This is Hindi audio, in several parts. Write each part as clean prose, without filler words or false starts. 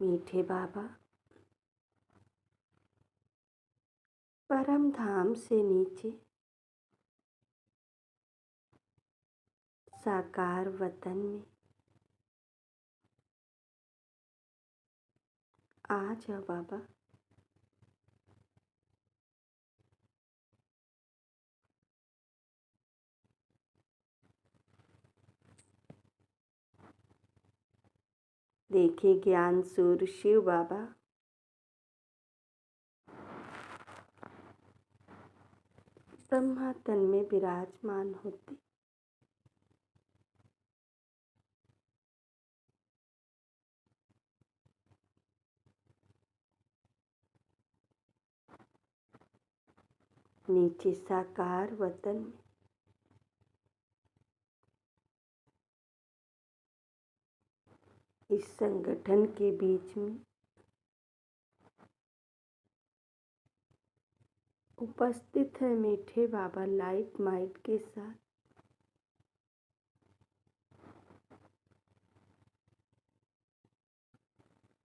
मीठे बाबा परम धाम से नीचे साकार वतन में आ जाओ बाबा। देखिए ज्ञान सूर्य शिव बाबा ब्रह्मा तन में विराजमान होते। नीचे साकार वतन में इस संगठन के बीच में उपस्थित है मीठे बाबा लाइट माइट के साथ।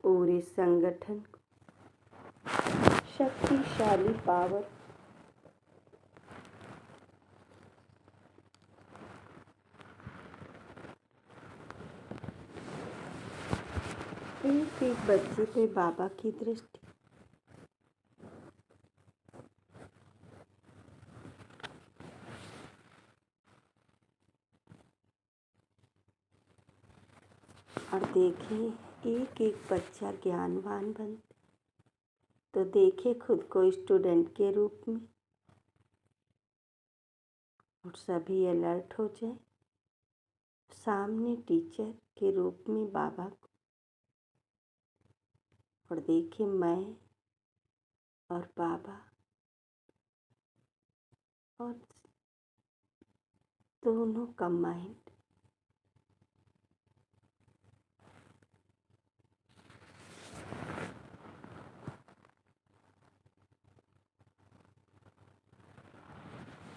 पूरे संगठन को शक्तिशाली पावर एक एक बच्चे पे बाबा की दृष्टि। और देखिए एक एक बच्चा ज्ञानवान बनते। तो देखिए खुद को स्टूडेंट के रूप में और सभी अलर्ट हो जाए सामने टीचर के रूप में बाबा को। और देखिए मैं और बाबा और दोनों का माइंड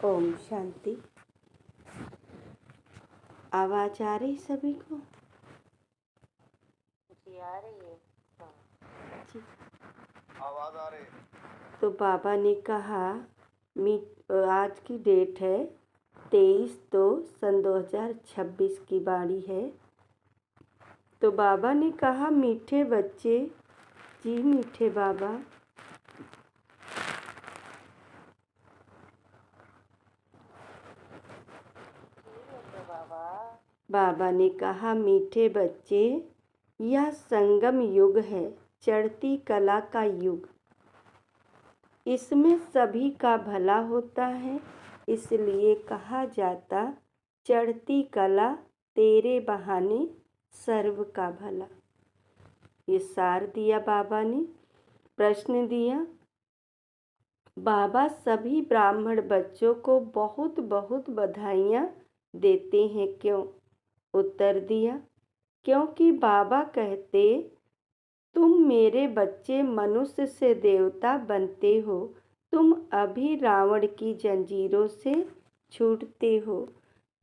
ओम शांति। आवाज आ रही सभी को? जी आ रही है। जी आवाज आ रही है। तो बाबा ने कहा आज की डेट है 23/2/2026 की बाड़ी है। तो बाबा ने कहा मीठे बच्चे, जी मीठे बाबा, बाबा ने कहा मीठे बच्चे यह संगम युग है, चढ़ती कला का युग। इसमें सभी का भला होता है, इसलिए कहा जाता चढ़ती कला तेरे बहाने सर्व का भला। ये सार दिया बाबा ने। प्रश्न दिया, बाबा सभी ब्राह्मण बच्चों को बहुत बहुत बधाइयाँ देते हैं, क्यों? उत्तर दिया, क्योंकि बाबा कहते तुम मेरे बच्चे मनुष्य से देवता बनते हो। तुम अभी रावण की जंजीरों से छूटते हो।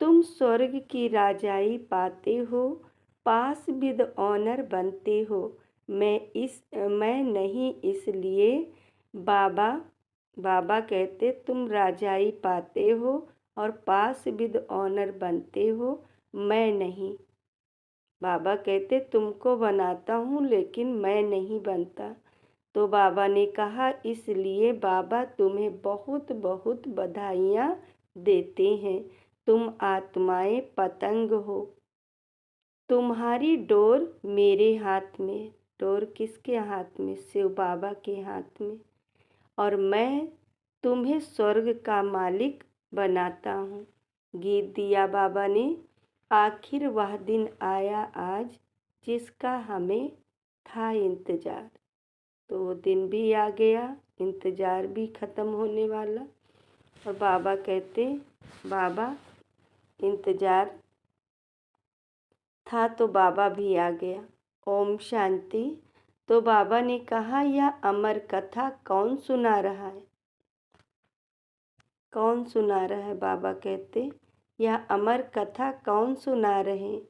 तुम स्वर्ग की राजाई पाते हो, पास विद ऑनर बनते हो। मैं नहीं, इसलिए बाबा कहते तुम राजाई पाते हो और पास विद ऑनर बनते हो, मैं नहीं। बाबा कहते तुमको बनाता हूँ लेकिन मैं नहीं बनता। तो बाबा ने कहा इसलिए बाबा तुम्हें बहुत बहुत बधाइयाँ देते हैं। तुम आत्माएं पतंग हो, तुम्हारी डोर मेरे हाथ में। डोर किसके हाथ में? शिव बाबा के हाथ में। और मैं तुम्हें स्वर्ग का मालिक बनाता हूँ। गीत दिया बाबा ने। आखिर वह दिन आया आज जिसका हमें था इंतज़ार। तो वो दिन भी आ गया, इंतज़ार भी ख़त्म होने वाला। और बाबा कहते बाबा इंतज़ार था तो बाबा भी आ गया। ओम शांति। तो बाबा ने कहा यह अमर कथा कौन सुना रहा है? कौन सुना रहा है? बाबा कहते यह अमर कथा कौन सुना रहे?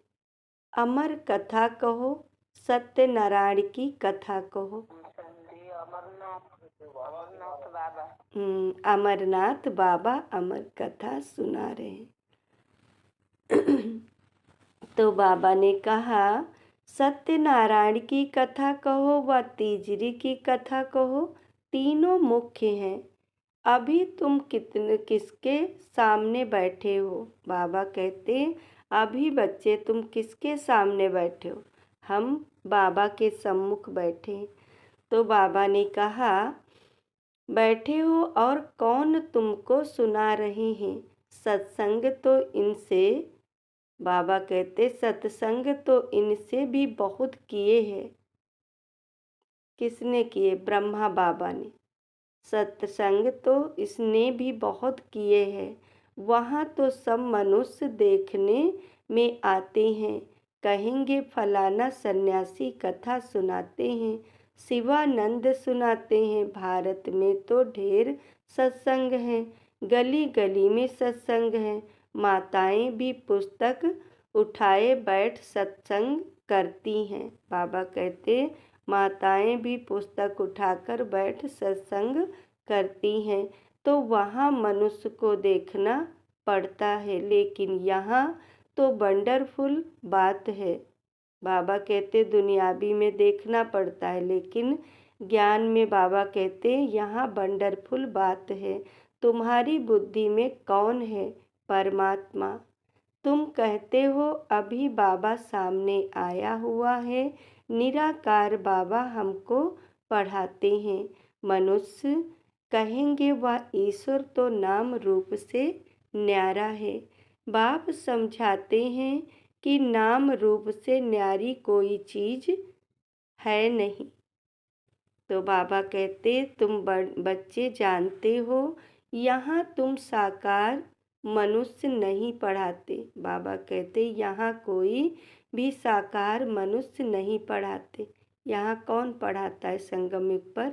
अमर कथा कहो सत्यनारायण की कथा कहो। संधि अमरनाथ बाबा। अमरनाथ बाबा अमर कथा सुना रहे हैं। तो बाबा ने कहा सत्यनारायण की कथा कहो व तीजरी की कथा कहो, तीनों मुख्य हैं। अभी तुम किसके सामने बैठे हो? बाबा कहते अभी बच्चे तुम किसके सामने बैठे हो? हम बाबा के सम्मुख बैठे। तो बाबा ने कहा बैठे हो और कौन तुमको सुना रहे हैं? सत्संग तो इनसे, बाबा कहते सत्संग तो इनसे भी बहुत किए हैं। किसने किए? ब्रह्मा बाबा ने। सत्संग तो इसने भी बहुत किए हैं। वहाँ तो सब मनुष्य देखने में आते हैं, कहेंगे फलाना सन्यासी कथा सुनाते हैं, शिवानंद सुनाते हैं। भारत में तो ढेर सत्संग हैं, गली गली में सत्संग हैं। माताएं भी पुस्तक उठाए बैठ सत्संग करती हैं। बाबा कहते माताएं भी पुस्तक उठाकर बैठ सत्संग करती हैं। तो वहाँ मनुष्य को देखना पड़ता है, लेकिन यहाँ तो वंडरफुल बात है। बाबा कहते दुनियावी में देखना पड़ता है, लेकिन ज्ञान में बाबा कहते यहाँ वंडरफुल बात है। तुम्हारी बुद्धि में कौन है? परमात्मा। तुम कहते हो अभी बाबा सामने आया हुआ है। निराकार बाबा हमको पढ़ाते हैं। मनुष्य कहेंगे वह ईश्वर तो नाम रूप से न्यारा है। बाप समझाते हैं कि नाम रूप से न्यारी कोई चीज है नहीं। तो बाबा कहते तुम बच्चे जानते हो यहाँ तुम साकार मनुष्य नहीं पढ़ाते। बाबा कहते यहाँ कोई भी साकार मनुष्य नहीं पढ़ाते। यहाँ कौन पढ़ाता है? संगम युग पर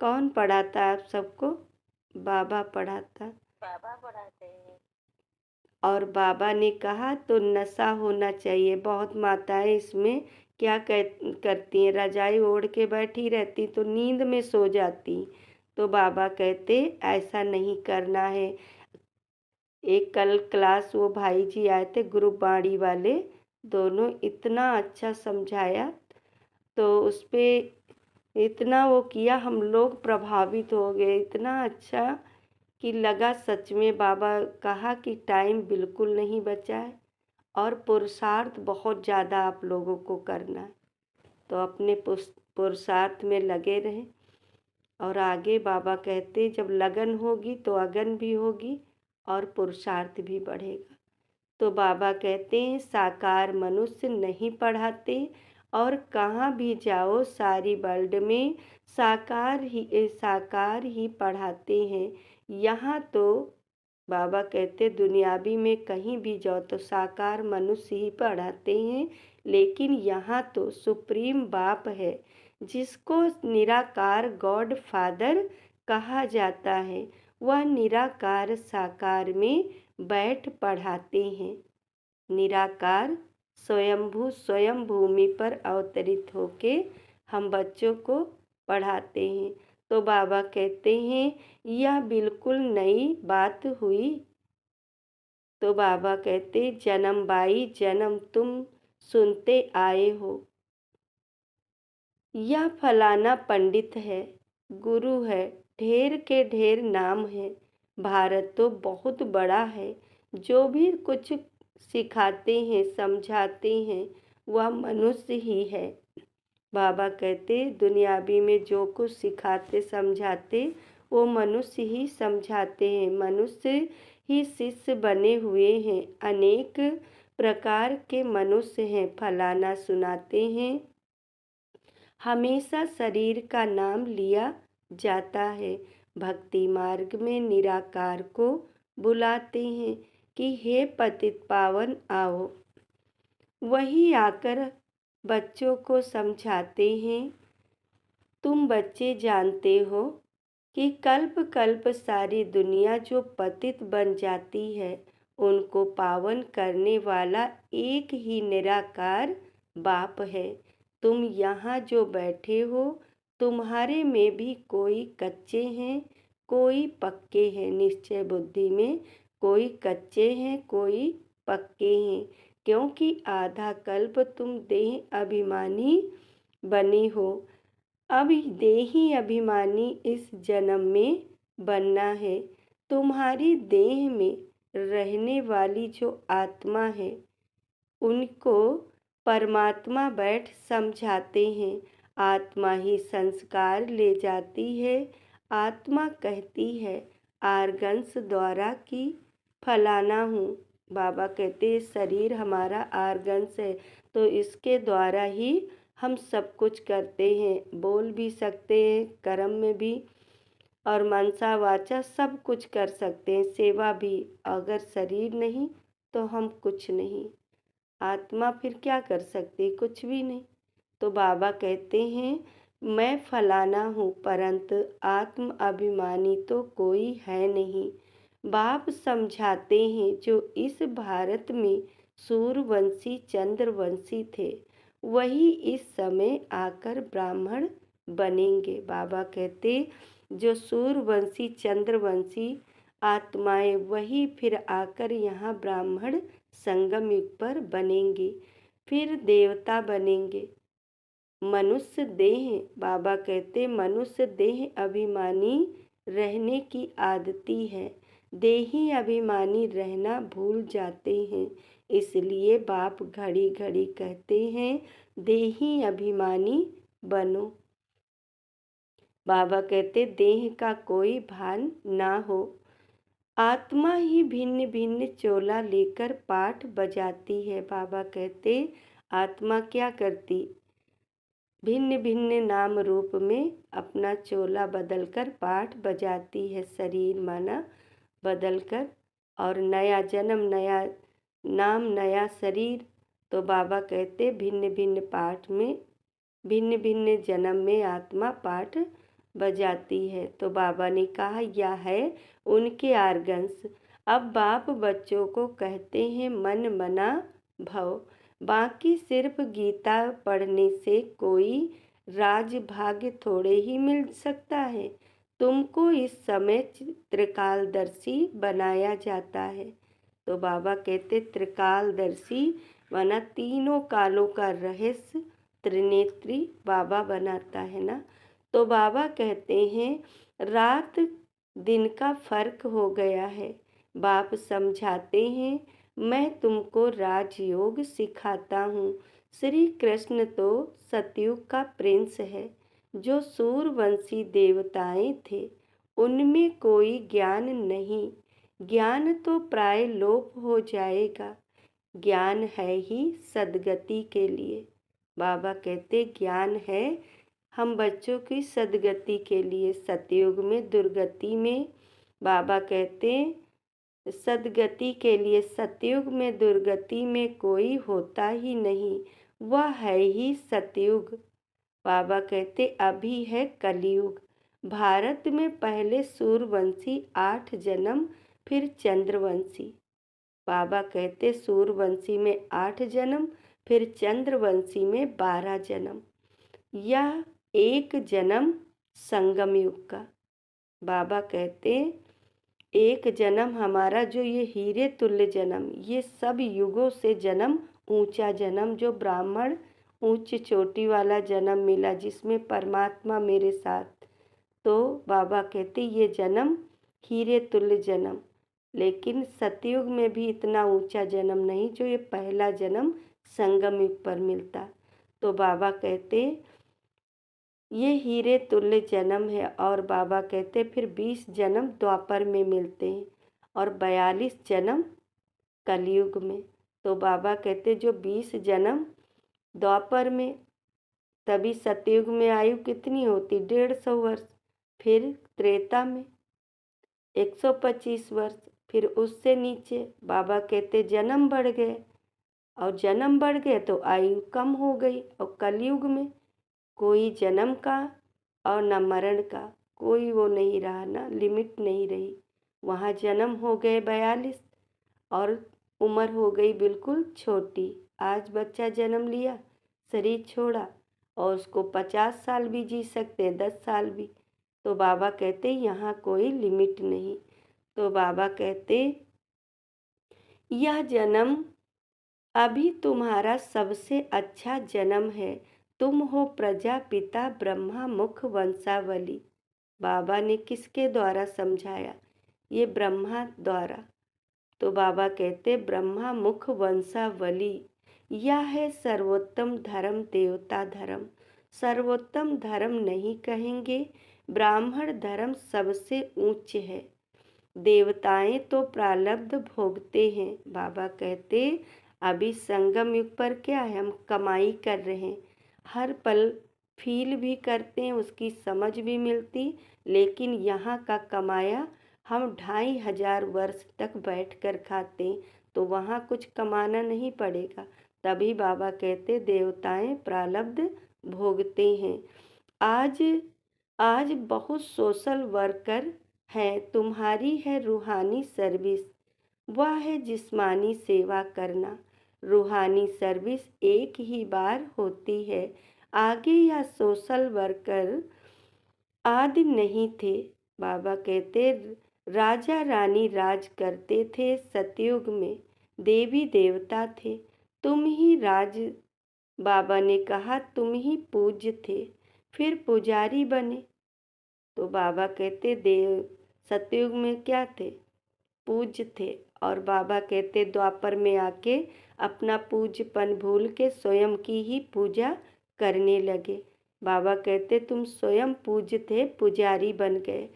कौन पढ़ाता है आप सबको? बाबा पढ़ाता। बाबा पढ़ाते हैं। और बाबा ने कहा तो नशा होना चाहिए। बहुत माताएं इसमें क्या करती हैं, रजाई ओढ़ के बैठी रहती तो नींद में सो जाती। तो बाबा कहते ऐसा नहीं करना है। एक कल क्लास वो भाई जी आए थे ग्रुप बाड़ी वाले, दोनों इतना अच्छा समझाया, तो उस पर इतना वो किया, हम लोग प्रभावित हो गए। इतना अच्छा कि लगा सच में। बाबा कहा कि टाइम बिल्कुल नहीं बचा है और पुरुषार्थ बहुत ज़्यादा आप लोगों को करना है। तो अपने पुरुषार्थ में लगे रहें और आगे बाबा कहते जब लगन होगी तो अगन भी होगी और पुरुषार्थ भी बढ़ेगा। तो बाबा कहते हैं साकार मनुष्य नहीं पढ़ाते और कहाँ भी जाओ सारी वर्ल्ड में साकार ही पढ़ाते हैं। यहाँ तो बाबा कहते दुनियावी में कहीं भी जाओ तो साकार मनुष्य ही पढ़ाते हैं, लेकिन यहाँ तो सुप्रीम बाप है जिसको निराकार गॉड फादर कहा जाता है। वह निराकार साकार में बैठ पढ़ाते हैं। निराकार स्वयं भूमि पर अवतरित होके हम बच्चों को पढ़ाते हैं। तो बाबा कहते हैं यह बिल्कुल नई बात हुई। तो बाबा कहते जन्म बाई जन्म तुम सुनते आए हो। यह फलाना पंडित है, गुरु है, ढेर के ढेर नाम है। भारत तो बहुत बड़ा है। जो भी कुछ सिखाते हैं समझाते हैं वह मनुष्य ही है। बाबा कहते दुनियावी में जो कुछ सिखाते समझाते वो मनुष्य ही समझाते हैं। मनुष्य ही शिष्य बने हुए हैं। अनेक प्रकार के मनुष्य हैं। फलाना सुनाते हैं। हमेशा शरीर का नाम लिया जाता है। भक्ति मार्ग में निराकार को बुलाते हैं कि हे पतित पावन आओ। वही आकर बच्चों को समझाते हैं। तुम बच्चे जानते हो कि कल्प कल्प सारी दुनिया जो पतित बन जाती है उनको पावन करने वाला एक ही निराकार बाप है। तुम यहाँ जो बैठे हो, तुम्हारे में भी कोई कच्चे हैं, कोई पक्के हैं। निश्चय बुद्धि में कोई कच्चे हैं, कोई पक्के हैं, क्योंकि आधा कल्प तुम देह अभिमानी बने हो। अब देही अभिमानी इस जन्म में बनना है। तुम्हारी देह में रहने वाली जो आत्मा है, उनको परमात्मा बैठ समझाते हैं। आत्मा ही संस्कार ले जाती है। आत्मा कहती है आर्गन्स द्वारा कि फलाना हूँ। बाबा कहते हैं शरीर हमारा आर्गन्स है, तो इसके द्वारा ही हम सब कुछ करते हैं। बोल भी सकते हैं, कर्म में भी, और मनसा वाचा सब कुछ कर सकते हैं, सेवा भी। अगर शरीर नहीं तो हम कुछ नहीं। आत्मा फिर क्या कर सकती? कुछ भी नहीं। तो बाबा कहते हैं मैं फलाना हूँ, परंतु आत्म अभिमानी तो कोई है नहीं। बाप समझाते हैं जो इस भारत में सूर्यवंशी चंद्रवंशी थे, वही इस समय आकर ब्राह्मण बनेंगे। बाबा कहते जो सूर्यवंशी चंद्रवंशी आत्माएं, वही फिर आकर यहाँ ब्राह्मण संगम युग पर बनेंगे, फिर देवता बनेंगे। मनुष्य देह, बाबा कहते मनुष्य देह अभिमानी रहने की आदती है। देही अभिमानी रहना भूल जाते हैं। इसलिए बाप घड़ी घड़ी कहते हैं देही अभिमानी बनो। बाबा कहते देह का कोई भान ना हो। आत्मा ही भिन्न भिन्न चोला लेकर पाठ बजाती है। बाबा कहते आत्मा क्या करती? भिन्न भिन्न नाम रूप में अपना चोला बदलकर पाठ बजाती है। शरीर माना बदलकर, और नया जन्म, नया नाम, नया शरीर। तो बाबा कहते भिन्न भिन्न पाठ में, भिन्न भिन्न जन्म में आत्मा पाठ बजाती है। तो बाबा ने कहा यह है उनके आर्गन्स। अब बाप बच्चों को कहते हैं मन मना भव। बाकी सिर्फ गीता पढ़ने से कोई राज भाग्य थोड़े ही मिल सकता है। तुमको इस समय त्रिकालदर्शी बनाया जाता है। तो बाबा कहते त्रिकालदर्शी माना तीनों कालों का रहस्य त्रिनेत्री बाबा बनाता है ना। तो बाबा कहते हैं रात दिन का फर्क हो गया है। बाप समझाते हैं मैं तुमको राजयोग सिखाता हूँ। श्री कृष्ण तो सतयुग का प्रिंस है। जो सूर्यवंशी देवताएं थे, उनमें कोई ज्ञान नहीं। ज्ञान तो प्राय लोप हो जाएगा। ज्ञान है ही सद्गति के लिए। बाबा कहते ज्ञान है हम बच्चों की सद्गति के लिए। सतयुग में दुर्गति में, बाबा कहते सद्गति के लिए। सतयुग में दुर्गति में कोई होता ही नहीं, वह है ही सतयुग। बाबा कहते अभी है कलयुग। भारत में पहले सूर्यवंशी 8 जन्म, फिर चंद्रवंशी। बाबा कहते सूर्यवंशी में 8 जन्म, फिर चंद्रवंशी में 12 जन्म। यह एक जन्म संगम युग का। बाबा कहते एक जन्म हमारा जो ये हीरे तुल्य जन्म, ये सब युगों से जन्म, ऊंचा जन्म, जो ब्राह्मण ऊंच चोटी वाला जन्म मिला, जिसमें परमात्मा मेरे साथ। तो बाबा कहते ये जन्म हीरे तुल्य जन्म। लेकिन सतयुग में भी इतना ऊंचा जन्म नहीं जो ये पहला जन्म संगम युग पर मिलता। तो बाबा कहते ये हीरे तुल्य जन्म है। और बाबा कहते फिर 20 जन्म द्वापर में मिलते हैं और 42 जन्म कलयुग में। तो बाबा कहते जो 20 जन्म द्वापर में, तभी सतयुग में आयु कितनी होती? 150 वर्ष। फिर त्रेता में 125 वर्ष। फिर उससे नीचे बाबा कहते जन्म बढ़ गए, और जन्म बढ़ गए तो आयु कम हो गई। और कलयुग में कोई जन्म का और न मरण का कोई वो नहीं रहा, ना लिमिट नहीं रही। वहाँ जन्म हो गए 42 और उम्र हो गई बिल्कुल छोटी। आज बच्चा जन्म लिया शरीर छोड़ा और उसको 50 साल भी जी सकते हैं, 10 साल भी। तो बाबा कहते यहाँ कोई लिमिट नहीं। तो बाबा कहते यह जन्म अभी तुम्हारा सबसे अच्छा जन्म है। तुम हो प्रजापिता ब्रह्मा मुख वंशावली। बाबा ने किसके द्वारा समझाया? ये ब्रह्मा द्वारा। तो बाबा कहते ब्रह्मा मुख वंशावली यह है सर्वोत्तम धर्म, देवता धर्म। सर्वोत्तम धर्म नहीं कहेंगे, ब्राह्मण धर्म सबसे उच्च है। देवताएं तो प्रारब्ध भोगते हैं। बाबा कहते अभी संगम युग पर क्या है, हम कमाई कर रहे हैं, हर पल फील भी करते हैं, उसकी समझ भी मिलती, लेकिन यहाँ का कमाया हम 2500 वर्ष तक बैठकर खाते हैं, तो वहाँ कुछ कमाना नहीं पड़ेगा। तभी बाबा कहते देवताएं प्रारब्ध भोगते हैं। आज बहुत सोशल वर्कर हैं, तुम्हारी है रूहानी सर्विस, वह है जिस्मानी सेवा करना। रूहानी सर्विस एक ही बार होती है। आगे यह सोशल वर्कर आदि नहीं थे। बाबा कहते राजा रानी राज करते थे सतयुग में, देवी देवता थे, तुम ही राज। बाबा ने कहा तुम ही पूज्य थे, फिर पुजारी बने। तो बाबा कहते देव सतयुग में क्या थे? पूज्य थे। और बाबा कहते द्वापर में आके अपना पूज्यपन भूल के स्वयं की ही पूजा करने लगे। बाबा कहते तुम स्वयं पूज्य थे, पुजारी बन गए।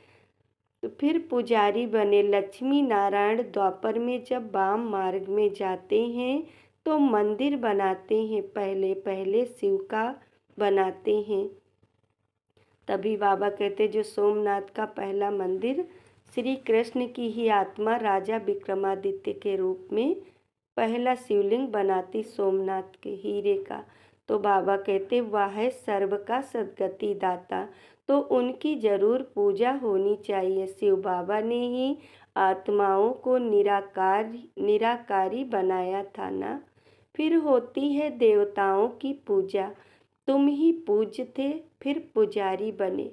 तो फिर पुजारी बने। लक्ष्मी नारायण द्वापर में जब वाम मार्ग में जाते हैं तो मंदिर बनाते हैं, पहले पहले शिव का बनाते हैं। तभी बाबा कहते जो सोमनाथ का पहला मंदिर श्री कृष्ण की ही आत्मा राजा विक्रमादित्य के रूप में पहला शिवलिंग बनाती सोमनाथ के हीरे का। तो बाबा कहते वह है सर्व का सद्गति दाता, तो उनकी जरूर पूजा होनी चाहिए। शिव बाबा ने ही आत्माओं को निराकारी बनाया था ना। फिर होती है देवताओं की पूजा। तुम ही पूज्य थे, फिर पुजारी बने।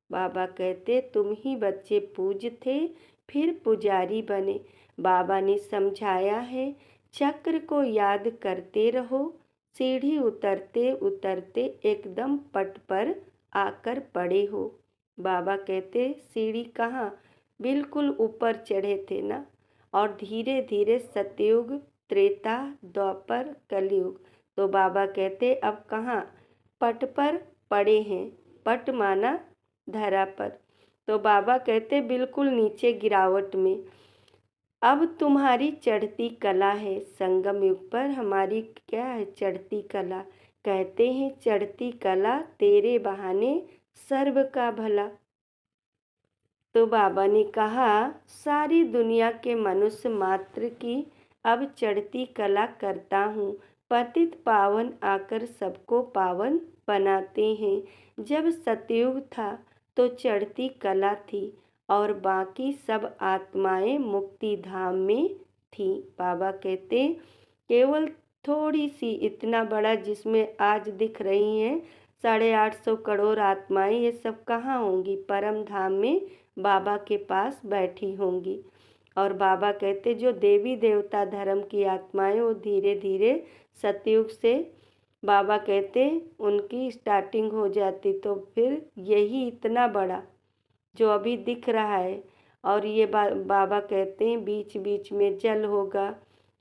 बाबा कहते तुम ही बच्चे पूज्य थे, फिर पुजारी बने। बाबा ने समझाया है चक्र को याद करते रहो, सीढ़ी उतरते उतरते एकदम पट पर आकर पड़े हो। बाबा कहते सीढ़ी कहाँ, बिल्कुल ऊपर चढ़े थे ना। और धीरे धीरे सतयुग, त्रेता, द्वापर, कलयुग। तो बाबा कहते अब कहाँ, पट पर पड़े हैं। पट माना धरा पर। तो बाबा कहते बिल्कुल नीचे गिरावट में। अब तुम्हारी चढ़ती कला है। संगम युग पर हमारी क्या है, चढ़ती कला। कहते हैं चढ़ती कला तेरे बहाने सर्व का भला। तो बाबा ने कहा सारी दुनिया के मनुष्य मात्र की अब चढ़ती कला करता हूँ। पतित पावन आकर सबको पावन बनाते हैं। जब सतयुग था तो चढ़ती कला थी और बाकी सब आत्माएं मुक्ति धाम में थी। बाबा कहते केवल थोड़ी सी, इतना बड़ा जिसमें आज दिख रही हैं 850 करोड़ आत्माएं, ये सब कहाँ होंगी? परम धाम में बाबा के पास बैठी होंगी। और बाबा कहते जो देवी देवता धर्म की आत्माएं वो धीरे धीरे सतयुग से बाबा कहते उनकी स्टार्टिंग हो जाती। तो फिर यही इतना बड़ा जो अभी दिख रहा है। और ये बाबा कहते हैं बीच बीच में जल होगा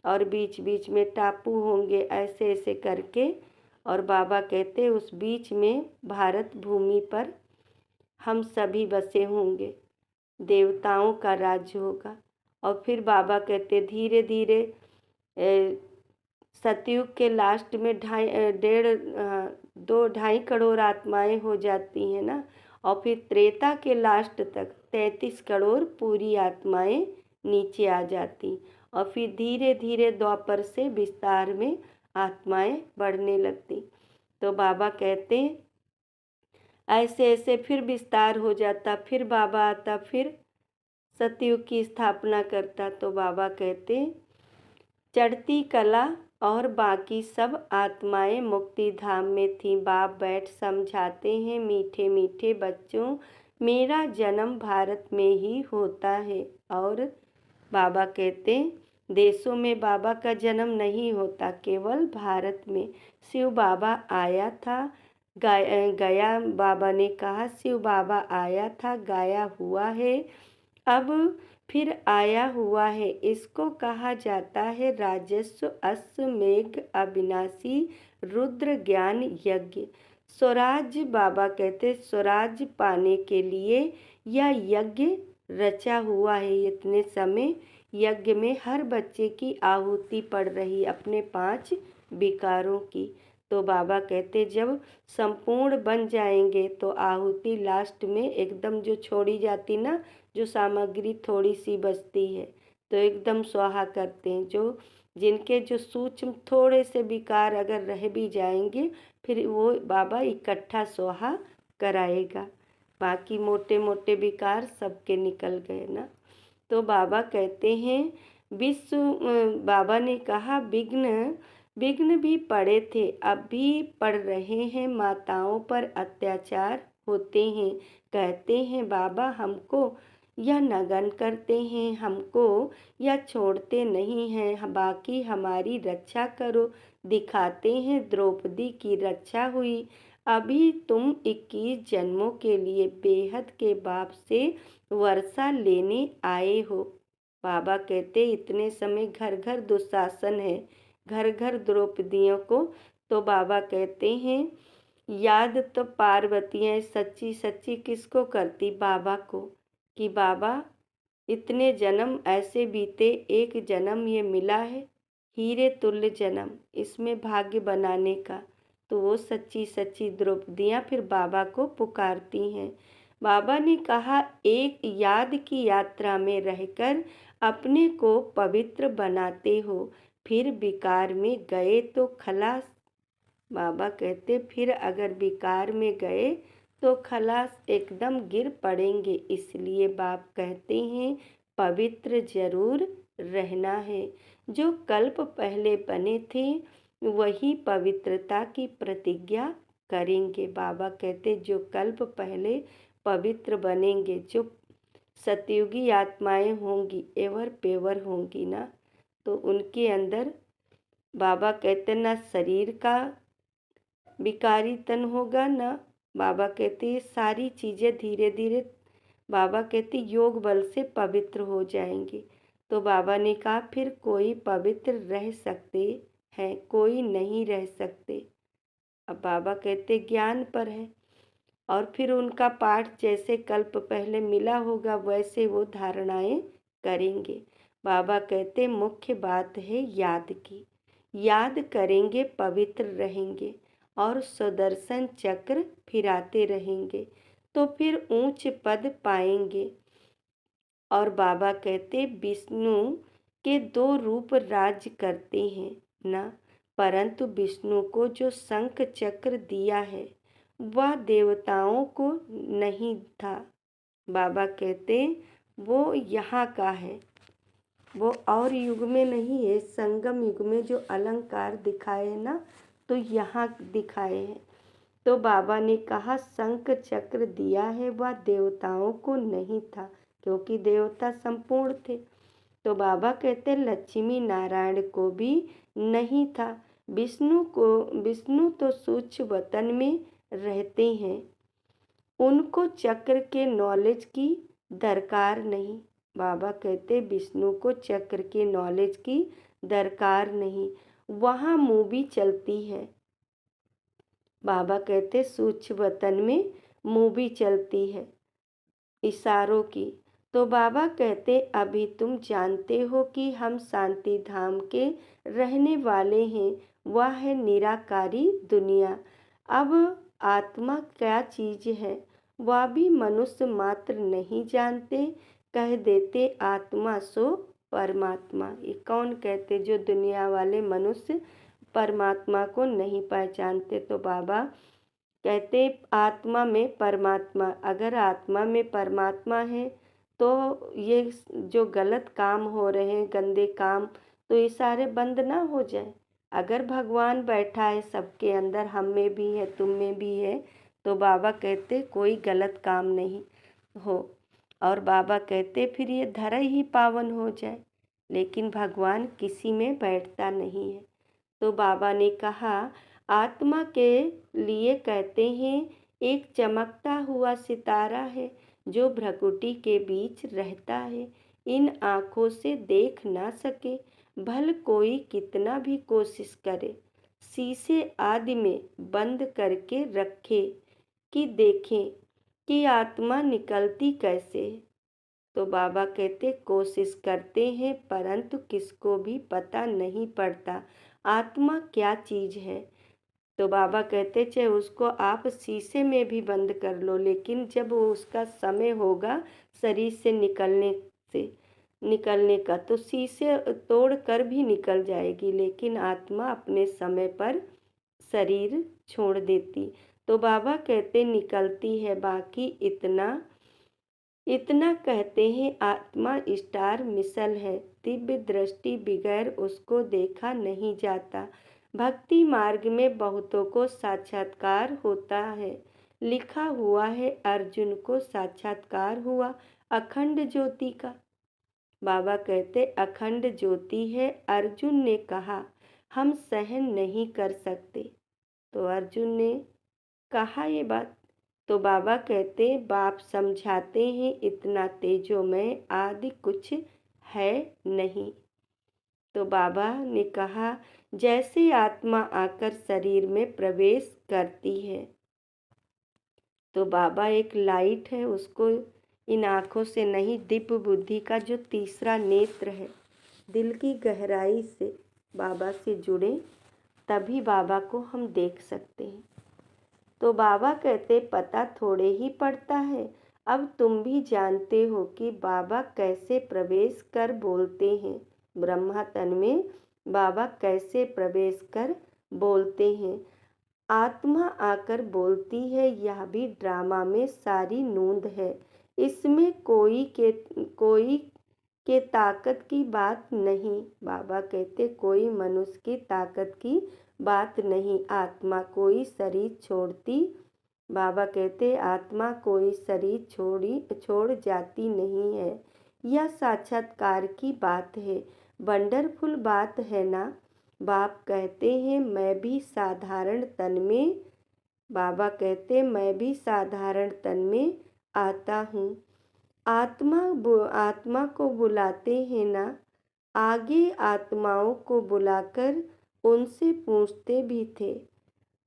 और बीच बीच में टापू होंगे, ऐसे ऐसे करके। और बाबा कहते उस बीच में भारत भूमि पर हम सभी बसे होंगे, देवताओं का राज्य होगा। और फिर बाबा कहते धीरे धीरे सतयुग के लास्ट में 2-2.5 करोड़ आत्माएं हो जाती हैं ना। और फिर त्रेता के लास्ट तक 33 करोड़ पूरी आत्माएं नीचे आ जाती। और फिर धीरे धीरे द्वापर से विस्तार में आत्माएं बढ़ने लगती। तो बाबा कहते ऐसे ऐसे फिर विस्तार हो जाता, फिर बाबा आता, फिर सतयुग की स्थापना करता। तो बाबा कहते चढ़ती कला और बाकी सब आत्माएं मुक्ति धाम में थीं। बाप बैठ समझाते हैं, मीठे मीठे बच्चों, मेरा जन्म भारत में ही होता है। और बाबा कहते देशों में बाबा का जन्म नहीं होता, केवल भारत में। शिव बाबा आया था, गया। बाबा ने कहा शिव बाबा आया था, गाया हुआ है, अब फिर आया हुआ है। इसको कहा जाता है राजस्व अश्वमेघ अविनाशी रुद्र ज्ञान यज्ञ। स्वराज्य, बाबा कहते स्वराज्य पाने के लिए यह यज्ञ रचा हुआ है। इतने समय यज्ञ में हर बच्चे की आहुति पड़ रही, अपने 5 विकारों की। तो बाबा कहते जब संपूर्ण बन जाएंगे तो आहुति लास्ट में एकदम जो छोड़ी जाती ना, जो सामग्री थोड़ी सी बचती है तो एकदम स्वाहा करते हैं। जो जिनके जो सूक्ष्म थोड़े से विकार अगर रह भी जाएंगे, फिर वो बाबा इकट्ठा स्वाहा कराएगा। बाकी मोटे मोटे विकार सबके निकल गए ना। तो बाबा कहते हैं बाबा ने कहा विघ्न विघ्न भी पड़े थे, अब भी पड़ रहे हैं। माताओं पर अत्याचार होते हैं, कहते हैं बाबा हमको यह नगन करते हैं, हमको यह छोड़ते नहीं हैं, बाकी हमारी रक्षा करो। दिखाते हैं द्रौपदी की रक्षा हुई। अभी तुम 21 जन्मों के लिए बेहद के बाप से वर्षा लेने आए हो। बाबा कहते इतने समय घर घर दुशासन है, घर घर द्रौपदियों को। तो बाबा कहते हैं याद तो पार्वतियाँ सच्ची सच्ची किसको करती, बाबा को, कि बाबा इतने जन्म ऐसे बीते, एक जन्म ये मिला है हीरे तुल्य जन्म, इसमें भाग्य बनाने का। तो वो सच्ची सच्ची द्रौपदियाँ फिर बाबा को पुकारती हैं। बाबा ने कहा एक याद की यात्रा में रहकर अपने को पवित्र बनाते हो, फिर विकार में गए तो खलास। बाबा कहते फिर अगर विकार में गए तो खलास, एकदम गिर पड़ेंगे। इसलिए बाप कहते हैं पवित्र जरूर रहना है। जो कल्प पहले बने थे वही पवित्रता की प्रतिज्ञा करेंगे। बाबा कहते जो कल्प पहले पवित्र बनेंगे, जो सतयुगी आत्माएं होंगी, एवर पेवर होंगी ना, तो उनके अंदर बाबा कहते ना शरीर का विकारी तन होगा ना। बाबा कहते ये सारी चीज़ें धीरे धीरे बाबा कहते योग बल से पवित्र हो जाएंगी। तो बाबा ने कहा फिर कोई पवित्र रह सकते हैं, कोई नहीं रह सकते। अब बाबा कहते ज्ञान पर है, और फिर उनका पाठ जैसे कल्प पहले मिला होगा वैसे वो धारणाएं करेंगे। बाबा कहते मुख्य बात है याद की, याद करेंगे पवित्र रहेंगे और सुदर्शन चक्र फिराते रहेंगे तो फिर ऊंच पद पाएंगे। और बाबा कहते विष्णु के 2 रूप राज्य करते हैं ना, परंतु विष्णु को जो शंख चक्र दिया है वह देवताओं को नहीं था। बाबा कहते वो यहाँ का है, वो और युग में नहीं है। संगम युग में जो अलंकार दिखाए हैं ना, तो यहाँ दिखाए हैं। तो बाबा ने कहा शंख चक्र दिया है वह देवताओं को नहीं था, क्योंकि देवता संपूर्ण थे। तो बाबा कहते लक्ष्मी नारायण को भी नहीं था। विष्णु तो सूक्ष्म वतन में रहते हैं, उनको चक्र के नॉलेज की दरकार नहीं। बाबा कहते विष्णु को चक्र के नॉलेज की दरकार नहीं, वहाँ मूवी चलती है। बाबा कहते सूक्ष्म वतन में मूवी चलती है इशारों की। तो बाबा कहते अभी तुम जानते हो कि हम शांति धाम के रहने वाले हैं, वह है निराकारी दुनिया। अब आत्मा क्या चीज़ है वह भी मनुष्य मात्र नहीं जानते, कह देते आत्मा सो परमात्मा। ये कौन कहते जो दुनिया वाले मनुष्य परमात्मा को नहीं पहचानते। तो बाबा कहते आत्मा में परमात्मा, अगर आत्मा में परमात्मा है तो ये जो गलत काम हो रहे हैं, गंदे काम, तो ये सारे बंद ना हो जाए। अगर भगवान बैठा है सबके अंदर, हम में भी है, तुम में भी है, तो बाबा कहते कोई गलत काम नहीं हो। और बाबा कहते फिर ये धरा ही पावन हो जाए। लेकिन भगवान किसी में बैठता नहीं है। तो बाबा ने कहा आत्मा के लिए कहते हैं एक चमकता हुआ सितारा है जो भ्रकुटी के बीच रहता है। इन आँखों से देख ना सके, भल कोई कितना भी कोशिश करे। शीशे आदि में बंद करके रखे कि देखें कि आत्मा निकलती कैसे है। तो बाबा कहते कोशिश करते हैं परंतु किसको भी पता नहीं पड़ता आत्मा क्या चीज़ है। तो बाबा कहते चाहे उसको आप शीशे में भी बंद कर लो, लेकिन जब वो उसका समय होगा शरीर से निकलने का तो शीशे तोड़ कर भी निकल जाएगी, लेकिन आत्मा अपने समय पर शरीर छोड़ देती। तो बाबा कहते निकलती है, बाकी इतना कहते हैं आत्मा स्टार मिसल है, दिव्य दृष्टि बगैर उसको देखा नहीं जाता। भक्ति मार्ग में बहुतों को साक्षात्कार होता है। लिखा हुआ है अर्जुन को साक्षात्कार हुआ अखंड ज्योति का। बाबा कहते अखंड ज्योति है। अर्जुन ने कहा हम सहन नहीं कर सकते। तो अर्जुन ने कहा ये बात। तो बाबा कहते बाप समझाते हैं इतना तेजोमय आदि कुछ है नहीं। तो बाबा ने कहा जैसे आत्मा आकर शरीर में प्रवेश करती है, तो बाबा एक लाइट है, उसको इन आँखों से नहीं, दिव्य बुद्धि का जो तीसरा नेत्र है, दिल की गहराई से बाबा से जुड़े तभी बाबा को हम देख सकते हैं। तो बाबा कहते पता थोड़े ही पड़ता है, अब तुम भी जानते हो कि बाबा कैसे प्रवेश कर बोलते हैं। ब्रह्मा तन में बाबा कैसे प्रवेश कर बोलते हैं। आत्मा आकर बोलती है, यह भी ड्रामा में सारी नूंद है। इसमें कोई के ताकत की बात नहीं। बाबा कहते कोई मनुष्य की ताकत की बात नहीं। आत्मा कोई शरीर छोड़ती, बाबा कहते आत्मा कोई शरीर छोड़ जाती नहीं है। यह साक्षात्कार की बात है, वंडरफुल बात है ना। बाप कहते हैं मैं भी साधारण तन में, बाबा कहते मैं भी साधारण तन में आता हूँ। आत्मा को बुलाते हैं ना, आगे आत्माओं को बुलाकर उनसे पूछते भी थे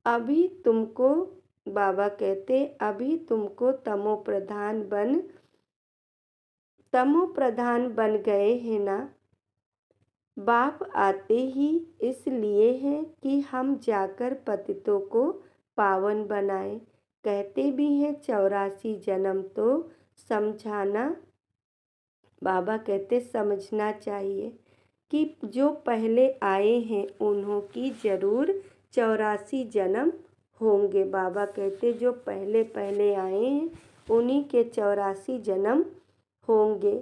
अभी तुमको, बाबा कहते अभी तुमको तमो प्रधान बन गए हैं ना। बाप आते ही इसलिए हैं कि हम जाकर पतितों को पावन बनाएं। कहते भी हैं 84 जन्म तो समझाना। बाबा कहते समझना चाहिए कि जो पहले आए हैं उन्हों की ज़रूर 84 जन्म होंगे। बाबा कहते जो पहले आए हैं उन्हीं के 84 जन्म होंगे।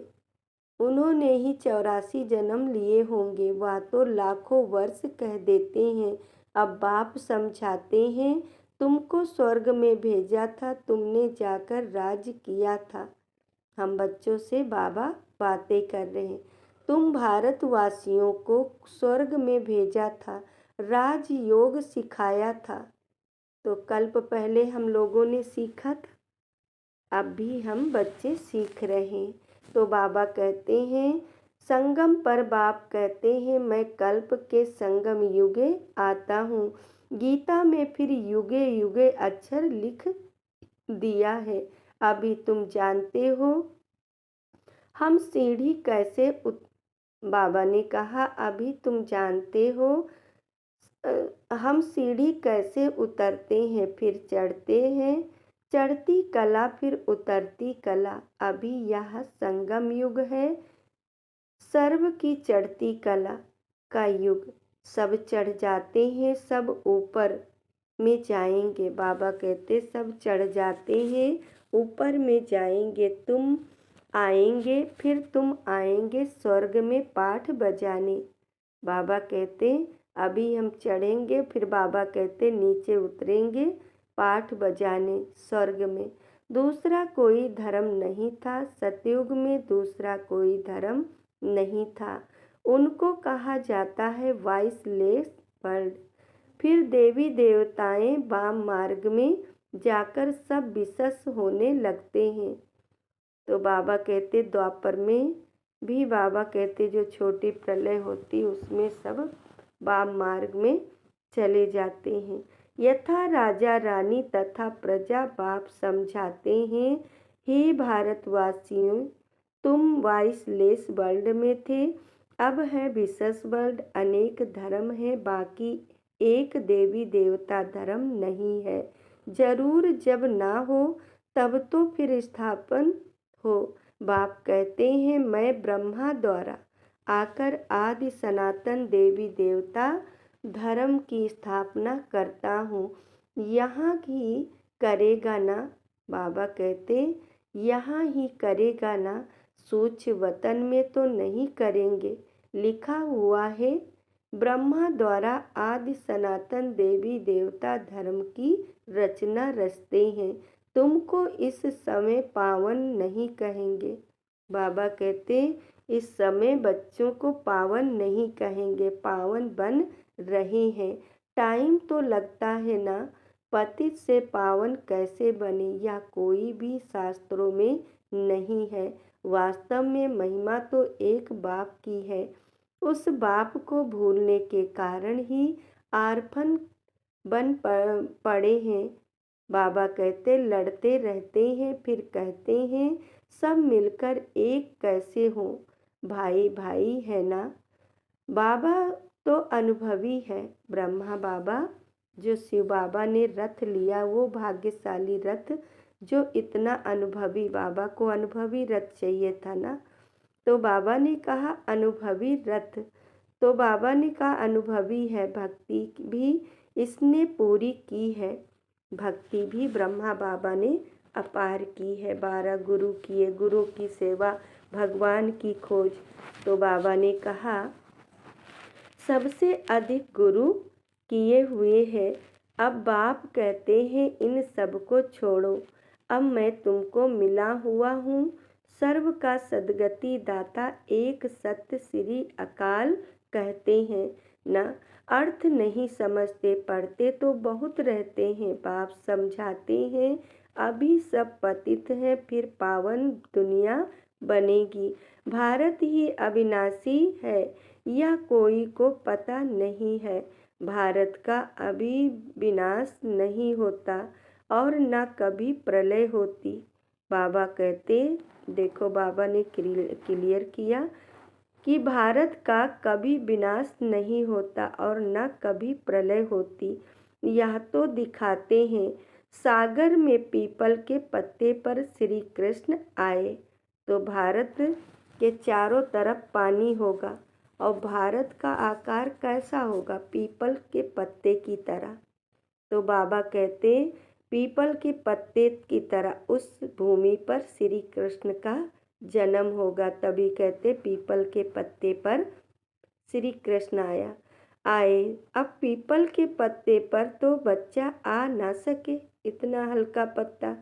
उन्होंने ही 84 जन्म लिए होंगे। वह तो लाखों वर्ष कह देते हैं। अब बाप समझाते हैं तुमको स्वर्ग में भेजा था, तुमने जाकर राज किया था। हम बच्चों से बाबा बातें कर रहे हैं। तुम भारतवासियों को स्वर्ग में भेजा था, राजयोग सिखाया था। तो कल्प पहले हम लोगों ने सीखा था, अब भी हम बच्चे सीख रहे हैं। तो बाबा कहते हैं संगम पर बाप कहते हैं मैं कल्प के संगम युगे आता हूँ। गीता में फिर युगे युगे अक्षर लिख दिया है। अभी तुम जानते हो हम सीढ़ी कैसे बाबा ने कहा अभी तुम जानते हो हम सीढ़ी कैसे उतरते हैं, फिर चढ़ते हैं। चढ़ती कला फिर उतरती कला। अभी यह संगम युग है, सर्व की चढ़ती कला का युग। सब चढ़ जाते हैं, सब ऊपर में जाएंगे। बाबा कहते सब चढ़ जाते हैं, ऊपर में जाएंगे। तुम आएंगे, फिर तुम आएंगे स्वर्ग में पाठ बजाने। बाबा कहते अभी हम चढ़ेंगे, फिर बाबा कहते नीचे उतरेंगे पाठ बजाने स्वर्ग में। दूसरा कोई धर्म नहीं था, सतयुग में दूसरा कोई धर्म नहीं था। उनको कहा जाता है वॉइसलेस वर्ल्ड। फिर देवी देवताएं वाम मार्ग में जाकर सब विशेष होने लगते हैं। तो बाबा कहते द्वापर में भी बाबा कहते जो छोटी प्रलय होती उसमें सब वाम मार्ग में चले जाते हैं। यथा राजा रानी तथा प्रजा बाप समझाते हैं, हे भारतवासियों, तुम वॉइसलेस वर्ल्ड में थे, अब है विशेष वर्ल्ड। अनेक धर्म है, बाकी एक देवी देवता धर्म नहीं है। जरूर जब ना हो तब तो फिर स्थापन हो। बाप कहते हैं मैं ब्रह्मा द्वारा आकर आदि सनातन देवी देवता धर्म की स्थापना करता हूँ। यहाँ ही करेगा ना, बाबा कहते यहाँ ही करेगा ना, सोच वतन में तो नहीं करेंगे। लिखा हुआ है ब्रह्मा द्वारा आदि सनातन देवी देवता धर्म की रचना रचते हैं। तुमको इस समय पावन नहीं कहेंगे। बाबा कहते इस समय बच्चों को पावन नहीं कहेंगे, पावन बन रहे हैं। टाइम तो लगता है ना, पतित से पावन कैसे बने, या कोई भी शास्त्रों में नहीं है। वास्तव में महिमा तो एक बाप की है। उस बाप को भूलने के कारण ही आर्फन बन पड़े हैं। बाबा कहते लड़ते रहते हैं, फिर कहते हैं सब मिलकर एक कैसे हो, भाई भाई है ना। बाबा तो अनुभवी है। ब्रह्मा बाबा जो शिव बाबा ने रथ लिया वो भाग्यशाली रथ, जो इतना अनुभवी, बाबा को अनुभवी रथ चाहिए था ना। तो बाबा ने कहा अनुभवी रथ, तो बाबा ने कहा अनुभवी है, भक्ति भी इसने पूरी की है। भक्ति भी ब्रह्मा बाबा ने अपार की है। 12 गुरु किए, गुरु की सेवा, भगवान की खोज। तो बाबा ने कहा सबसे अधिक गुरु किए हुए हैं। अब बाप कहते हैं इन सब को छोड़ो, अब मैं तुमको मिला हुआ हूँ। सर्व का सदगति दाता एक सत्य श्री अकाल कहते हैं ना। अर्थ नहीं समझते, पढ़ते तो बहुत रहते हैं। बाप समझाते हैं अभी सब पतित हैं, फिर पावन दुनिया बनेगी। भारत ही अविनाशी है, यह कोई को पता नहीं है। भारत का अभी विनाश नहीं होता और न कभी प्रलय होती। बाबा कहते देखो, बाबा ने क्लियर किया कि भारत का कभी विनाश नहीं होता और न कभी प्रलय होती। यह तो दिखाते हैं। सागर में पीपल के पत्ते पर श्री कृष्ण आए तो भारत के चारों तरफ पानी होगा और भारत का आकार कैसा होगा, पीपल के पत्ते की तरह। तो बाबा कहते पीपल के पत्ते की तरह उस भूमि पर श्री कृष्ण का जन्म होगा। तभी कहते पीपल के पत्ते पर श्री कृष्ण आए। अब पीपल के पत्ते पर तो बच्चा आ ना सके, इतना हल्का पत्ता।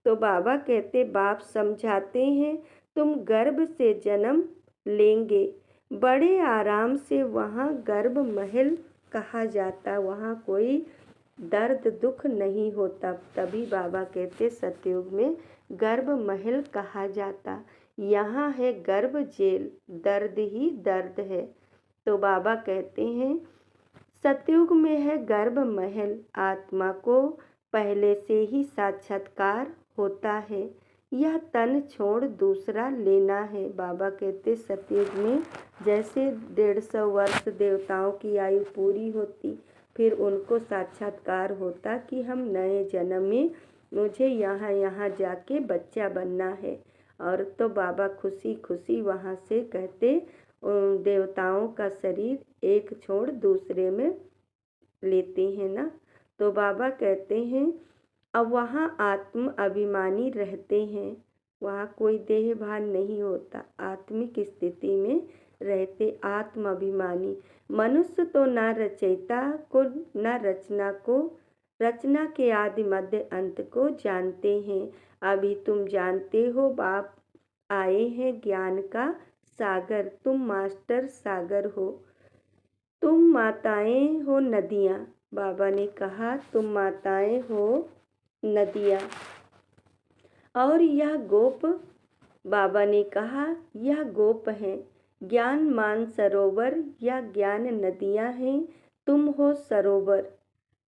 तो बाबा कहते बाप समझाते हैं तुम गर्भ से जन्म लेंगे, बड़े आराम से। वहाँ गर्भ महल कहा जाता, वहाँ कोई दर्द दुख नहीं होता। तभी बाबा कहते सतयुग में गर्भ महल कहा जाता, यहाँ है गर्भ जेल, दर्द ही दर्द है। तो बाबा कहते हैं सतयुग में है गर्भ महल, आत्मा को पहले से ही साक्षात्कार होता है, यह तन छोड़ दूसरा लेना है। बाबा कहते सतयुग में जैसे 150 वर्ष देवताओं की आयु पूरी होती, फिर उनको साक्षात्कार होता कि हम नए जन्म में मुझे यहाँ जाके बच्चा बनना है। और तो बाबा खुशी खुशी वहाँ से कहते देवताओं का शरीर एक छोड़ दूसरे में लेते हैं ना। तो बाबा कहते हैं अब वहाँ आत्म अभिमानी रहते हैं, वहाँ कोई देहभान नहीं होता, आत्मिक स्थिति में रहते आत्म अभिमानी। मनुष्य तो न रचयिता को न रचना को, रचना के आदि मध्य अंत को जानते हैं। अभी तुम जानते हो बाप आए हैं ज्ञान का सागर, तुम मास्टर सागर हो। तुम माताएं हो नदियाँ, बाबा ने कहा तुम माताएं हो नदियाँ। और यह गोप, बाबा ने कहा यह गोप हैं। ज्ञान मान सरोवर या ज्ञान नदियाँ हैं, तुम हो सरोवर।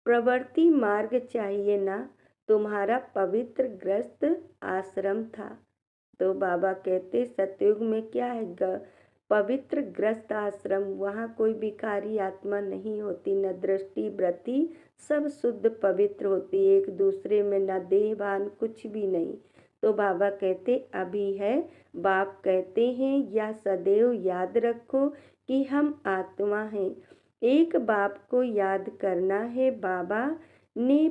प्रवृत्ति मार्ग चाहिए ना, तुम्हारा पवित्र ग्रस्त आश्रम था। तो बाबा कहते सतयुग में क्या है, पवित्र ग्रस्त आश्रम, वहाँ कोई भिखारी आत्मा नहीं होती, न दृष्टि वृत्ति, सब शुद्ध पवित्र होती, एक दूसरे में न देह भान कुछ भी नहीं। तो बाबा कहते अभी है, बाप कहते हैं या सदैव याद रखो कि हम आत्मा हैं। एक बाप को याद करना है। बाबा ने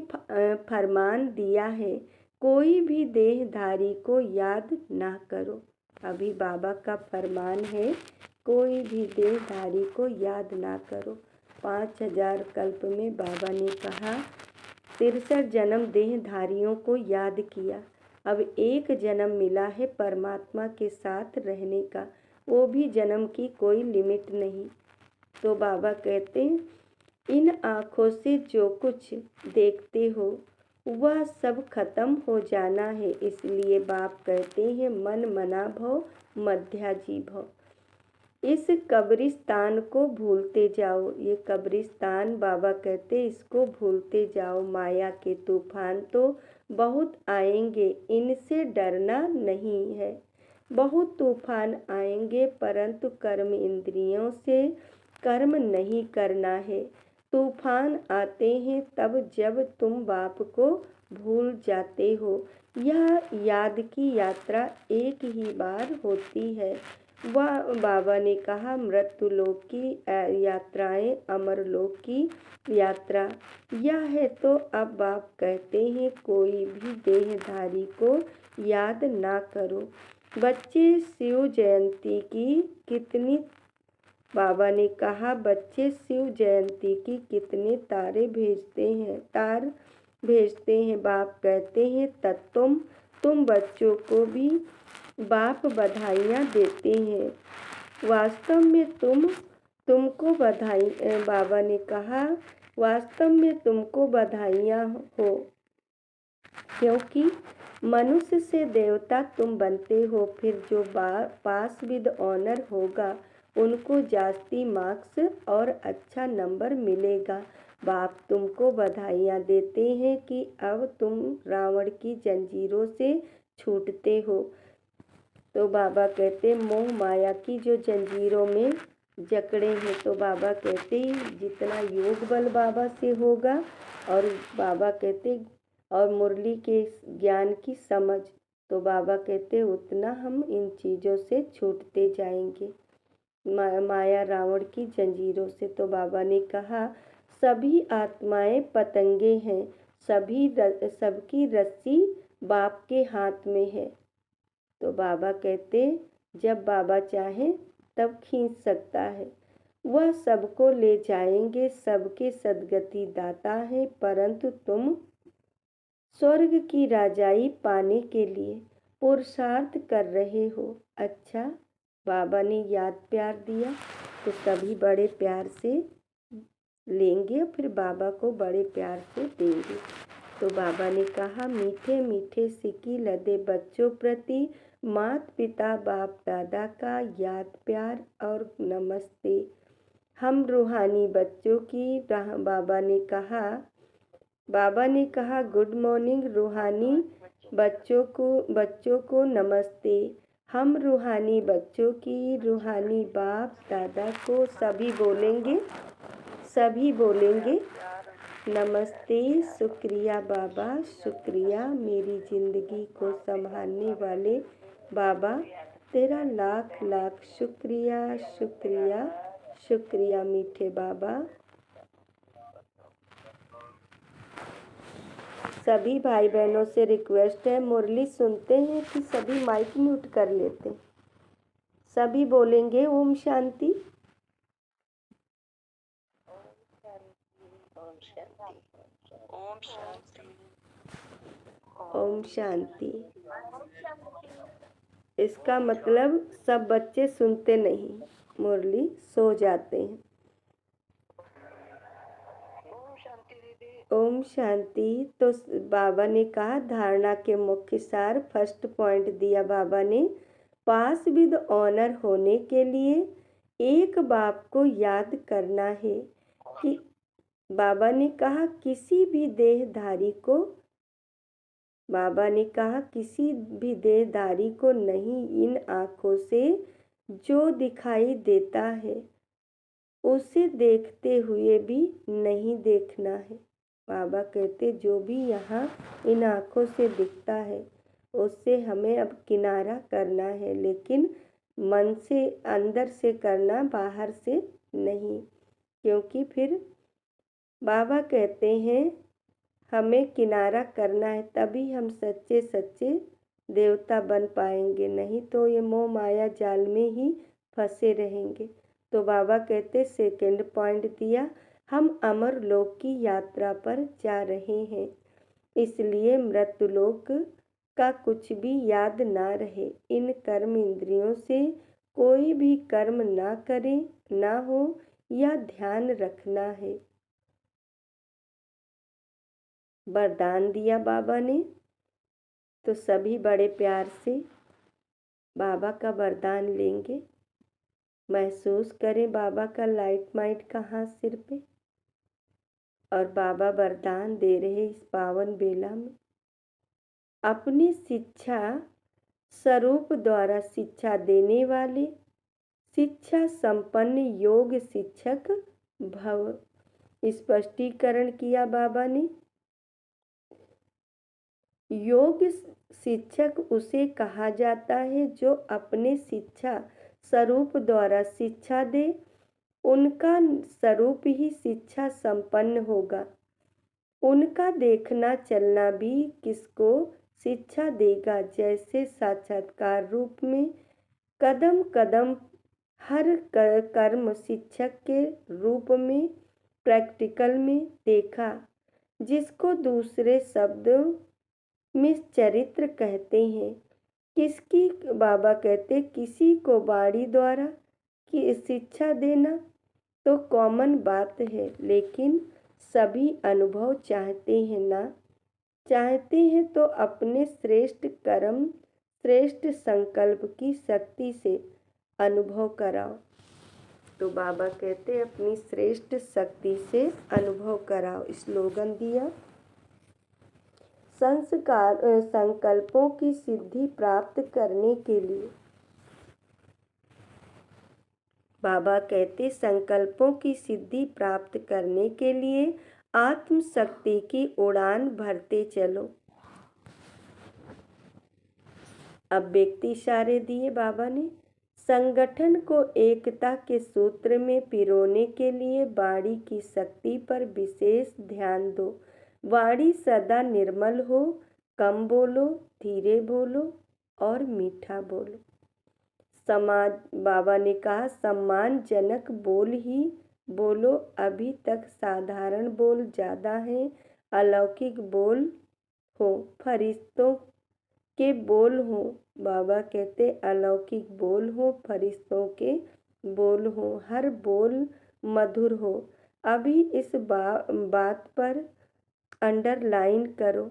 फरमान दिया है कोई भी देहधारी को याद ना करो। अभी बाबा का फरमान है कोई भी देहधारी को याद ना करो। 5000 कल्प में बाबा ने कहा 63 जन्म देहधारियों को याद किया, अब एक जन्म मिला है परमात्मा के साथ रहने का, वो भी जन्म की कोई लिमिट नहीं। तो बाबा कहते इन आँखों से जो कुछ देखते हो वह सब खत्म हो जाना है, इसलिए बाप कहते हैं मन मना भव मध्याजी भव। इस कब्रिस्तान को भूलते जाओ। ये कब्रिस्तान बाबा कहते इसको भूलते जाओ। माया के तूफान तो बहुत आएंगे, इनसे डरना नहीं है। बहुत तूफान आएंगे परंतु कर्म इंद्रियों से कर्म नहीं करना है। तूफान आते हैं तब जब तुम बाप को भूल जाते हो। यह याद की यात्रा एक ही बार होती है। वह बाबा ने कहा मृत्युलोक की यात्राएं अमरलोक की यात्रा यह है। तो अब बाप कहते हैं कोई भी देहधारी को याद ना करो। बच्चे शिव जयंती की कितनी, बाबा ने कहा बच्चे शिव जयंती की कितने तारे भेजते हैं, तार भेजते हैं। बाप कहते हैं तुम बच्चों को भी बाप बधाइयाँ देते हैं। वास्तव में तुमको बधाई, बाबा ने कहा वास्तव में तुमको बधाइयाँ हो, क्योंकि मनुष्य से देवता तुम बनते हो। फिर जो पास विद ऑनर होगा उनको जास्ती मार्क्स और अच्छा नंबर मिलेगा। बाप तुमको बधाइयाँ देते हैं कि अब तुम रावण की जंजीरों से छूटते हो। तो बाबा कहते मोह माया की जो जंजीरों में जकड़े हैं, तो बाबा कहते जितना योग बल बाबा से होगा और बाबा कहते और मुरली के ज्ञान की समझ, तो बाबा कहते उतना हम इन चीज़ों से छूटते जाएंगे, माया रावण की जंजीरों से। तो बाबा ने कहा सभी आत्माएं पतंगे हैं, सबकी रस्सी बाप के हाथ में है। तो बाबा कहते जब बाबा चाहे तब खींच सकता है, वह सबको ले जाएंगे, सबके सद्गति दाता है। परंतु तुम स्वर्ग की राजाई पाने के लिए पुरुषार्थ कर रहे हो। अच्छा, बाबा ने याद प्यार दिया तो सभी बड़े प्यार से लेंगे, फिर बाबा को बड़े प्यार से देंगे। तो बाबा ने कहा मीठे मीठे सिक्की लदे बच्चों प्रति माता पिता बाप दादा का याद प्यार और नमस्ते। हम रूहानी बच्चों की बाबा ने कहा गुड मॉर्निंग रूहानी बच्चों को नमस्ते। हम रूहानी बच्चों की रूहानी बाप दादा को सभी बोलेंगे नमस्ते। शुक्रिया बाबा, शुक्रिया मेरी ज़िंदगी को संभालने वाले बाबा, तेरा लाख लाख शुक्रिया शुक्रिया शुक्रिया मीठे बाबा। सभी भाई बहनों से रिक्वेस्ट है मुरली सुनते हैं कि सभी माइक म्यूट कर लेते, सभी बोलेंगे ओम शांति। ओम शांति। ओम शांति। ओम शांति। इसका मतलब सब बच्चे सुनते नहीं, मुरली सो जाते हैं। ओम शांति दीदी। ओम शांति। तो बाबा ने कहा धारणा के मुख्य सार, फर्स्ट पॉइंट दिया बाबा ने, पास विद ऑनर होने के लिए एक बाप को याद करना है कि बाबा ने कहा किसी भी देहधारी को, बाबा ने कहा किसी भी देहधारी को नहीं, इन आँखों से जो दिखाई देता है उसे देखते हुए भी नहीं देखना है। बाबा कहते जो भी यहाँ इन आँखों से दिखता है उससे हमें अब किनारा करना है, लेकिन मन से अंदर से करना, बाहर से नहीं। क्योंकि फिर बाबा कहते हैं हमें किनारा करना है, तभी हम सच्चे सच्चे देवता बन पाएंगे, नहीं तो ये मोह माया जाल में ही फंसे रहेंगे। तो बाबा कहते सेकंड पॉइंट दिया, हम अमर लोक की यात्रा पर जा रहे हैं, इसलिए मृत्युलोक का कुछ भी याद ना रहे। इन कर्म इंद्रियों से कोई भी कर्म ना करें, ना हो, या ध्यान रखना है। वरदान दिया बाबा ने, तो सभी बड़े प्यार से बाबा का वरदान लेंगे। महसूस करें बाबा का लाइट माइट का हाथ सिर पे, और बाबा वरदान दे रहे इस पावन बेला में। अपनी शिक्षा स्वरूप द्वारा शिक्षा देने वाले शिक्षा संपन्न योग शिक्षक भव। स्पष्टीकरण किया बाबा ने। योग शिक्षक उसे कहा जाता है जो अपने शिक्षा स्वरूप द्वारा शिक्षा दे, उनका स्वरूप ही शिक्षा संपन्न होगा। उनका देखना चलना भी किसको शिक्षा देगा, जैसे साक्षात्कार रूप में कदम कदम हर कर्म शिक्षक के रूप में प्रैक्टिकल में देखा, जिसको दूसरे शब्दों में चरित्र कहते हैं। किसकी, बाबा कहते किसी को वाणी द्वारा की शिक्षा देना तो कॉमन बात है, लेकिन सभी अनुभव चाहते हैं ना, चाहते हैं तो अपने श्रेष्ठ कर्म श्रेष्ठ संकल्प की शक्ति से अनुभव कराओ। तो बाबा कहते अपनी श्रेष्ठ शक्ति से अनुभव कराओ। स्लोगन दिया, संस्कार संकल्पों की सिद्धि प्राप्त करने के लिए। बाबा कहते संकल्पों की सिद्धि प्राप्त करने के लिए आत्म शक्ति की उड़ान भरते चलो। अब व्यक्ति इशारे दिए बाबा ने, संगठन को एकता के सूत्र में पिरोने के लिए वाणी की शक्ति पर विशेष ध्यान दो। वाणी सदा निर्मल हो, कम बोलो, धीरे बोलो और मीठा बोलो। समाज, बाबा ने कहा सम्मानजनक बोल ही बोलो, अभी तक साधारण बोल ज़्यादा हैं। अलौकिक बोल हो, फरिश्तों के बोल हो। बाबा कहते अलौकिक बोल हो, फरिश्तों के बोल हो, हर बोल मधुर हो। अभी इस बात पर अंडरलाइन करो,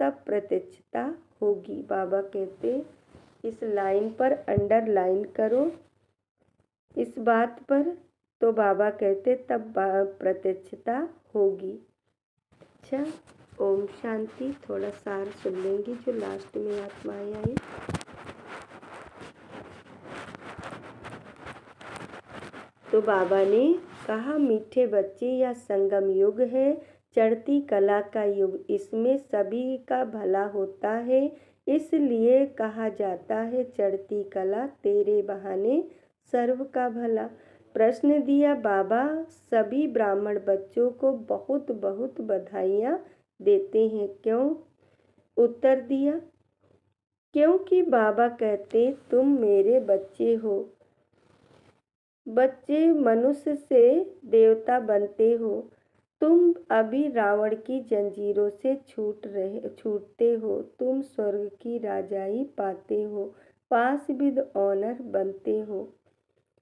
तब प्रत्यक्षता होगी। बाबा कहते इस लाइन पर अंडरलाइन करो, इस बात पर, तो बाबा कहते तब प्रत्यक्षता होगी। अच्छा, ओम शांति। थोड़ा सार सुन लेंगे जो लास्ट में आत्माएं आई। तो बाबा ने कहा मीठे बच्चे, या संगम युग है, चढ़ती कला का युग, इसमें सभी का भला होता है, इसलिए कहा जाता है चढ़ती कला, तेरे बहाने सर्व का भला। प्रश्न दिया बाबा, सभी ब्राह्मण बच्चों को बहुत बहुत बधाइयाँ देते हैं, क्यों? उत्तर दिया, क्योंकि बाबा कहते तुम मेरे बच्चे हो। बच्चे मनुष्य से देवता बनते हो, तुम अभी रावण की जंजीरों से छूटते हो, तुम स्वर्ग की राजाई पाते हो, पास विद ऑनर बनते हो।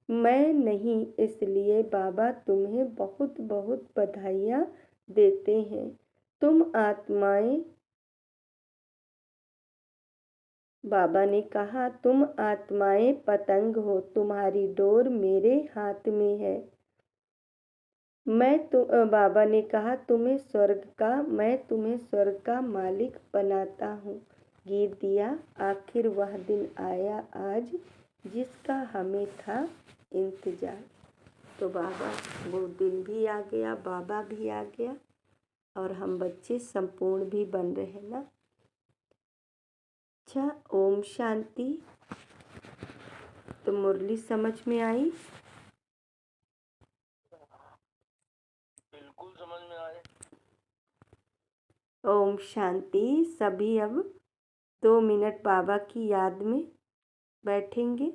मैं नहीं, इसलिए बाबा तुम्हें बहुत बहुत बधाइयाँ देते हैं। तुम आत्माएं बाबा ने कहा, तुम आत्माएं पतंग हो, तुम्हारी डोर मेरे हाथ में है। बाबा ने कहा, मैं तुम्हें स्वर्ग का मालिक बनाता हूँ। गीत दिया, आखिर वह दिन आया आज, जिसका हमें था इंतजार। तो बाबा, वो दिन भी आ गया, बाबा भी आ गया, और हम बच्चे संपूर्ण भी बन रहे हैं ना। अच्छा, ओम शांति। तो मुरली समझ में आई? बिल्कुल समझ में आए। ओम शांति। सभी अब 2 मिनट बाबा की याद में बैठेंगे।